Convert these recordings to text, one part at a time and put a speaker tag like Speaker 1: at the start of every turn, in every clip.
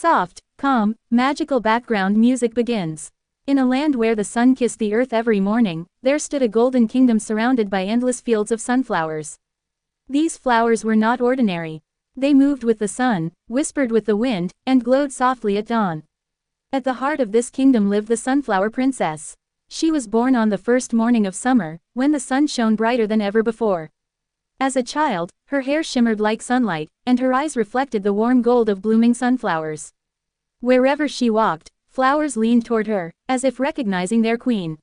Speaker 1: Soft, calm, magical background music begins. In a land where the sun kissed the earth every morning, there stood a golden kingdom surrounded by endless fields of sunflowers. These flowers were not ordinary. They moved with the sun, whispered with the wind, and glowed softly at dawn. At the heart of this kingdom lived the Sunflower Princess. She was born on the first morning of summer, when the sun shone brighter than ever before. As a child, her hair shimmered like sunlight, and her eyes reflected the warm gold of blooming sunflowers. Wherever she walked, flowers leaned toward her, as if recognizing their queen.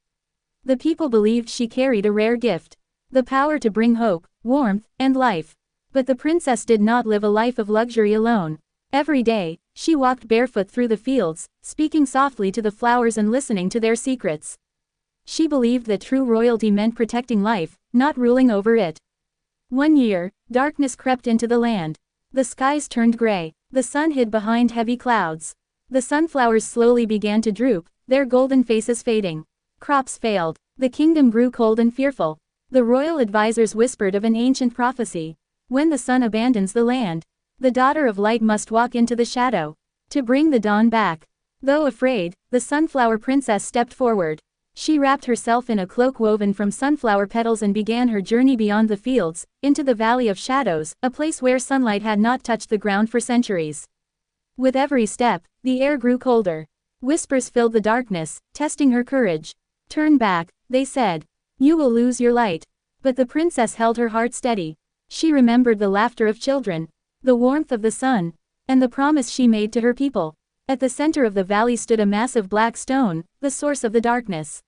Speaker 1: The people believed she carried a rare gift, the power to bring hope, warmth, and life. But the princess did not live a life of luxury alone. Every day, she walked barefoot through the fields, speaking softly to the flowers and listening to their secrets. She believed that true royalty meant protecting life, not ruling over it. One year, darkness crept into the land. The skies turned gray. The sun hid behind heavy clouds. The sunflowers slowly began to droop, their golden faces fading. Crops failed. The kingdom grew cold and fearful. The royal advisors whispered of an ancient prophecy. When the sun abandons the land, the daughter of light must walk into the shadow to bring the dawn back. Though afraid, the sunflower princess stepped forward. She wrapped herself in a cloak woven from sunflower petals and began her journey beyond the fields, into the valley of shadows, a place where sunlight had not touched the ground for centuries. With every step, the air grew colder. Whispers filled the darkness, testing her courage. "Turn back," they said. "You will lose your light." But the princess held her heart steady. She remembered the laughter of children, the warmth of the sun, and the promise she made to her people. At the center of the valley stood a massive black stone, the source of the darkness.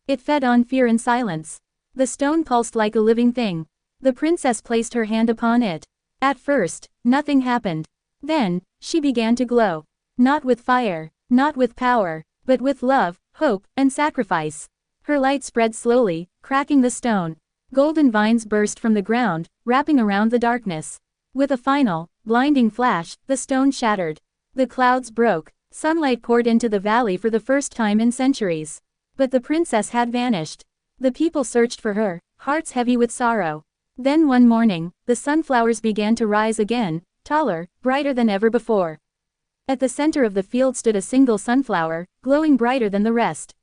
Speaker 1: It fed on fear and silence. The stone pulsed like a living thing. The princess placed her hand upon it. At first, nothing happened. Then, she began to glow. Not with fire, not with power, but with love, hope, and sacrifice. Her light spread slowly, cracking the stone. Golden vines burst from the ground, wrapping around the darkness. With a final, blinding flash, the stone shattered. The clouds broke. Sunlight poured into the valley for the first time in centuries. But the princess had vanished. The people searched for her, hearts heavy with sorrow. Then one morning, the sunflowers began to rise again, taller, brighter than ever before. At the center of the field stood a single sunflower, glowing brighter than the rest.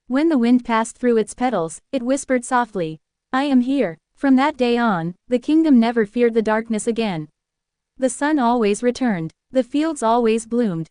Speaker 1: When the wind passed through its petals, it whispered softly, "I am here." From that day on, the kingdom never feared the darkness again. The sun always returned. The fields always bloomed.